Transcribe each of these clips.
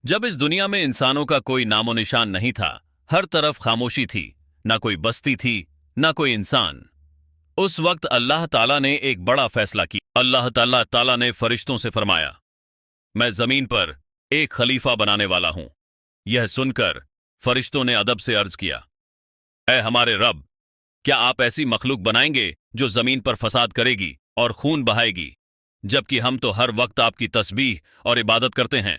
जब इस दुनिया में इंसानों का कोई नामो निशान नहीं था, हर तरफ खामोशी थी, ना कोई बस्ती थी, ना कोई इंसान। उस वक्त अल्लाह ताला ने एक बड़ा फैसला किया। अल्लाह ताला ने फरिश्तों से फरमाया, मैं जमीन पर एक खलीफा बनाने वाला हूं। यह सुनकर फरिश्तों ने अदब से अर्ज किया, ऐ हमारे रब, क्या आप ऐसी मखलूक बनाएंगे जो जमीन पर फसाद करेगी और खून बहाएगी, जबकि हम तो हर वक्त आपकी तस्बीह और इबादत करते हैं।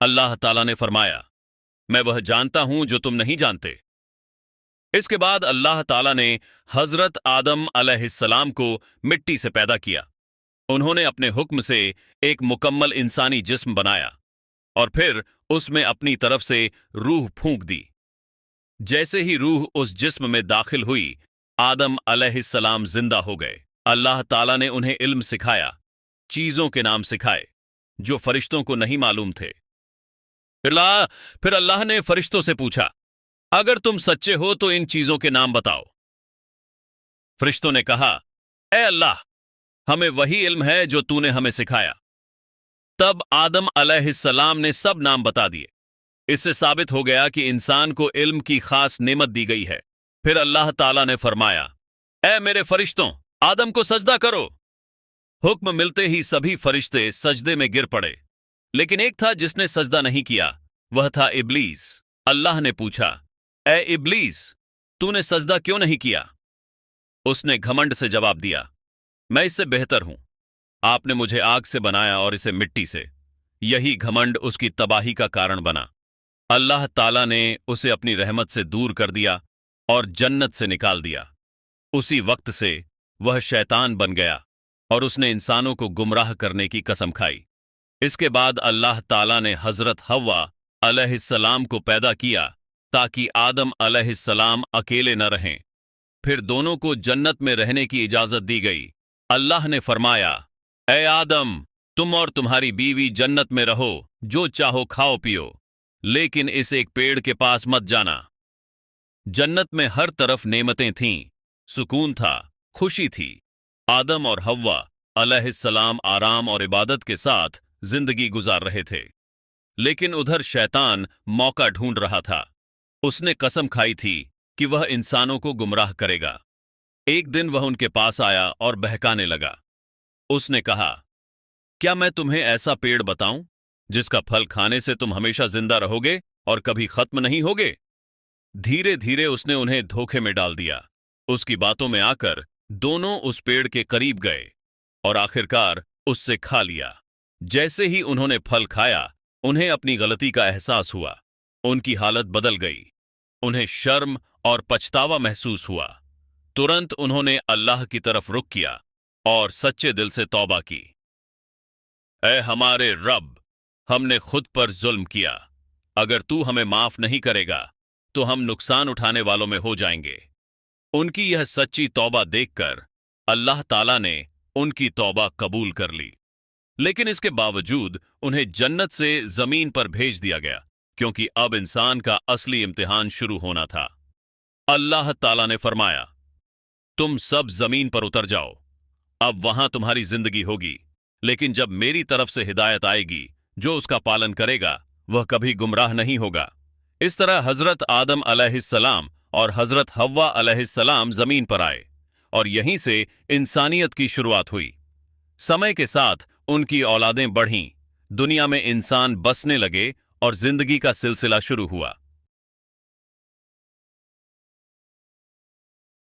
अल्लाह ताला ने फरमाया, मैं वह जानता हूं जो तुम नहीं जानते। इसके बाद अल्लाह ताला ने हजरत आदम अलैहिस्सलाम को मिट्टी से पैदा किया। उन्होंने अपने हुक्म से एक मुकम्मल इंसानी जिस्म बनाया और फिर उसमें अपनी तरफ से रूह फूंक दी। जैसे ही रूह उस जिस्म में दाखिल हुई, आदम अलैहिस्सलाम जिंदा हो गए। अल्लाह ताला ने उन्हें इल्म सिखाया, चीजों के नाम सिखाए जो फरिश्तों को नहीं मालूम थे। फिर अल्लाह ने फरिश्तों से पूछा, अगर तुम सच्चे हो तो इन चीजों के नाम बताओ। फरिश्तों ने कहा, ए अल्लाह, हमें वही इल्म है जो तूने हमें सिखाया। तब आदम अलैहिस्सलाम ने सब नाम बता दिए। इससे साबित हो गया कि इंसान को इल्म की खास नेमत दी गई है। फिर अल्लाह ताला ने फरमाया, ए मेरे फरिश्तों, आदम को सजदा करो। हुक्म मिलते ही सभी फरिश्ते सजदे में गिर पड़े, लेकिन एक था जिसने सजदा नहीं किया, वह था इब्लीस। अल्लाह ने पूछा, ए इब्लीस, तूने सजदा क्यों नहीं किया? उसने घमंड से जवाब दिया, मैं इससे बेहतर हूं। आपने मुझे आग से बनाया और इसे मिट्टी से। यही घमंड उसकी तबाही का कारण बना। अल्लाह ताला ने उसे अपनी रहमत से दूर कर दिया और जन्नत से निकाल दिया। उसी वक्त से वह शैतान बन गया और उसने इंसानों को गुमराह करने की कसम खाई। इसके बाद अल्लाह ताला ने हजरत हव्वा अलैहिस्सलाम को पैदा किया ताकि आदम अलैहिस्सलाम अकेले न रहें। फिर दोनों को जन्नत में रहने की इजाजत दी गई। अल्लाह ने फरमाया, ए आदम, तुम और तुम्हारी बीवी जन्नत में रहो, जो चाहो खाओ पियो, लेकिन इस एक पेड़ के पास मत जाना। जन्नत में हर तरफ नेमतें थीं, सुकून था, खुशी थी। आदम और हव्वा अलैहिस्सलाम आराम और इबादत के साथ जिंदगी गुजार रहे थे। लेकिन उधर शैतान मौका ढूंढ रहा था। उसने कसम खाई थी कि वह इंसानों को गुमराह करेगा। एक दिन वह उनके पास आया और बहकाने लगा। उसने कहा, क्या मैं तुम्हें ऐसा पेड़ बताऊं जिसका फल खाने से तुम हमेशा जिंदा रहोगे और कभी खत्म नहीं होगे? धीरे धीरे उसने उन्हें धोखे में डाल दिया। उसकी बातों में आकर दोनों उस पेड़ के करीब गए और आखिरकार उससे खा लिया। जैसे ही उन्होंने फल खाया, उन्हें अपनी गलती का एहसास हुआ। उनकी हालत बदल गई। उन्हें शर्म और पछतावा महसूस हुआ। तुरंत उन्होंने अल्लाह की तरफ रुख किया और सच्चे दिल से तौबा की। ऐ हमारे रब, हमने खुद पर जुल्म किया। अगर तू हमें माफ नहीं करेगा तो हम नुकसान उठाने वालों में हो जाएंगे। उनकी यह सच्ची तौबा देखकर अल्लाह ताला ने उनकी तौबा कबूल कर ली। लेकिन इसके बावजूद उन्हें जन्नत से जमीन पर भेज दिया गया, क्योंकि अब इंसान का असली इम्तिहान शुरू होना था। अल्लाह ताला ने फरमाया, तुम सब जमीन पर उतर जाओ, अब वहां तुम्हारी जिंदगी होगी। लेकिन जब मेरी तरफ से हिदायत आएगी, जो उसका पालन करेगा वह कभी गुमराह नहीं होगा। इस तरह हजरत आदम अलैहिस्सलाम और हजरत हव्वा अलैहिस्सलाम जमीन पर आए और यहीं से इंसानियत की शुरुआत हुई। समय के साथ उनकी औलादें बढ़ीं, दुनिया में इंसान बसने लगे और जिंदगी का सिलसिला शुरू हुआ।